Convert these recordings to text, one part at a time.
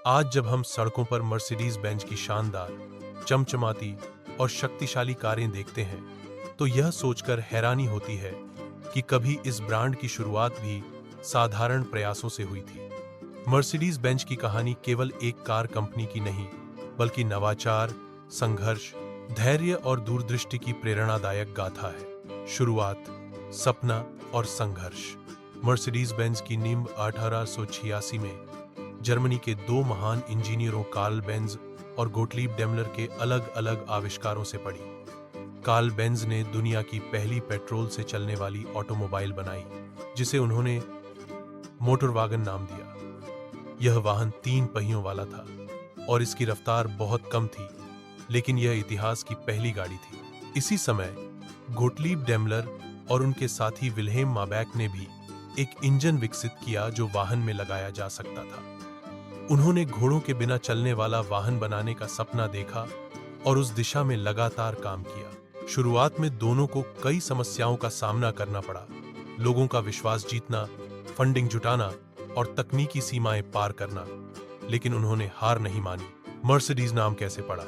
आज जब हम सड़कों पर मर्सिडीज बेंज की शानदार, चमचमाती और शक्तिशाली कारें देखते हैं, तो यह सोचकर हैरानी होती है कि कभी इस ब्रांड की शुरुआत भी साधारण प्रयासों से हुई थी। मर्सिडीज बेंज की कहानी केवल एक कार कंपनी की नहीं, बल्कि नवाचार, संघर्ष, धैर्य और दूरदृष्टि की प्रेरणादायक गाथा है। शुरुआत, सपना और संघर्ष। मर्सिडीज बेंज की नींव 1886 में जर्मनी के दो महान इंजीनियरों कार्ल बेंज और गोटलीब डेमलर के अलग अलग आविष्कारों से पड़ी। कार्ल बेंज ने दुनिया की पहली पेट्रोल से चलने वाली ऑटोमोबाइल बनाई, जिसे उन्होंने मोटर वैगन नाम दिया। यह वाहन 3 पहियों वाला था और इसकी रफ्तार बहुत कम थी, लेकिन यह इतिहास की पहली गाड़ी थी। इसी समय गोटलीब डेमलर और उनके साथी विल्हेम माबैक ने भी एक इंजन विकसित किया जो वाहन में लगाया जा सकता था। उन्होंने घोड़ों के बिना चलने वाला वाहन बनाने का सपना देखा और उस दिशा में लगातार काम किया। शुरुआत में दोनों को कई समस्याओं का सामना करना पड़ा, लोगों का विश्वास जीतना, फंडिंग जुटाना और तकनीकी सीमाएं पार करना, लेकिन उन्होंने हार नहीं मानी। मर्सिडीज नाम कैसे पड़ा?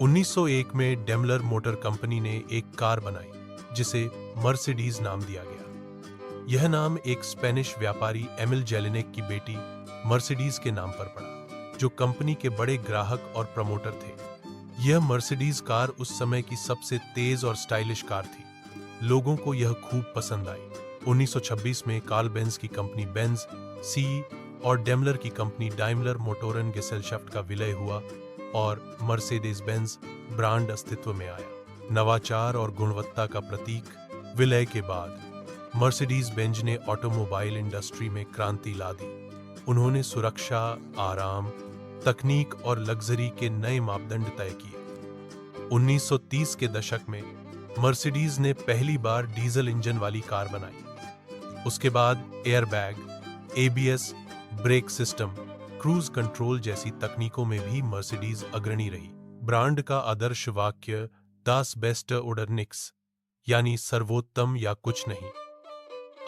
1901 में डेमलर मोटर कंपनी ने एक कार बनाई जिसे मर्सिडीज नाम दिया गया। यह नाम एक स्पेनिश व्यापारी एमिल जेलिनेक की बेटी मर्सिडीज के नाम पर पड़ा, जो कंपनी के बड़े ग्राहक और प्रमोटर थे। यह मर्सिडीज कार उस समय की सबसे तेज और स्टाइलिश कार थी। लोगों को यह खूब पसंद आई। 1926 में कार्ल बेंज की कंपनी बेंज सी और डेमलर की कंपनी डाइमलर मोटोरन गेसेलशाफ्ट का विलय हुआ और मर्सिडीज बेंज ब्रांड अस्तित्व में आया। नवाचार और गुणवत्ता का प्रतीक। विलय के बाद मर्सिडीज बेंज ने ऑटोमोबाइल इंडस्ट्री में क्रांति ला दी। उन्होंने सुरक्षा, आराम, तकनीक और लग्जरी के नए मापदंड तय किए। 1930 के दशक में मर्सिडीज ने पहली बार डीजल इंजन वाली कार बनाई। उसके बाद airbag, ABS, brake system, cruise control जैसी तकनीकों में भी मर्सिडीज अग्रणी रही। ब्रांड का आदर्श वाक्य दास बेस्ट ओडर निक्स, यानी सर्वोत्तम या कुछ नहीं,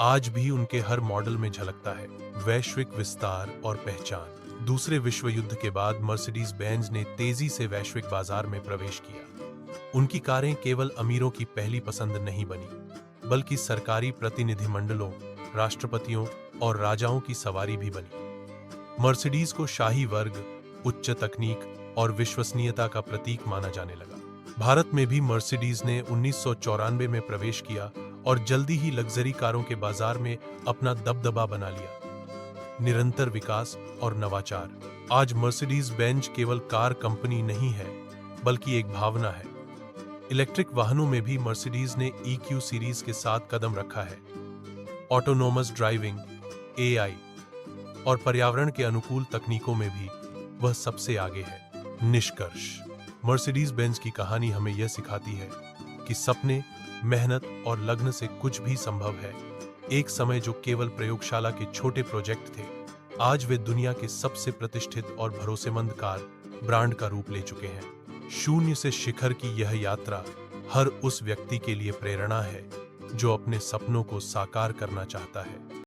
आज भी उनके हर मॉडल में झलकता है। वैश्विक विस्तार और पहचान। दूसरे विश्व युद्ध के बाद मर्सिडीज बेंज ने तेजी से वैश्विक बाजार में प्रवेश किया। उनकी कारें केवल अमीरों की पहली पसंद नहीं बनी, बल्कि सरकारी प्रतिनिधिमंडलों, राष्ट्रपतियों और राजाओं की सवारी भी बनी। मर्सिडीज को शाही वर्ग, उच्च तकनीक और विश्वसनीयता का प्रतीक माना जाने लगा। भारत में भी मर्सिडीज ने 1994 में प्रवेश किया और जल्दी ही लग्जरी कारों के बाजार में अपना दबदबा बना लिया। निरंतर विकास और नवाचार। आज मर्सिडीज बेंज केवल कार कंपनी नहीं है, बल्कि एक भावना है। इलेक्ट्रिक वाहनों में भी मर्सिडीज ने EQ सीरीज के साथ कदम रखा है। ऑटोनोमस ड्राइविंग, AI और पर्यावरण के अनुकूल तकनीकों में भी वह सबसे आगे है। निष्कर्ष, मर्सिडीज बेंज की कहानी हमें यह सिखाती है कि सपने, मेहनत और लगन से कुछ भी संभव है। एक समय जो केवल प्रयोगशाला के छोटे प्रोजेक्ट थे, आज वे दुनिया के सबसे प्रतिष्ठित और भरोसेमंद कार ब्रांड का रूप ले चुके हैं। शून्य से शिखर की यह यात्रा हर उस व्यक्ति के लिए प्रेरणा है जो अपने सपनों को साकार करना चाहता है।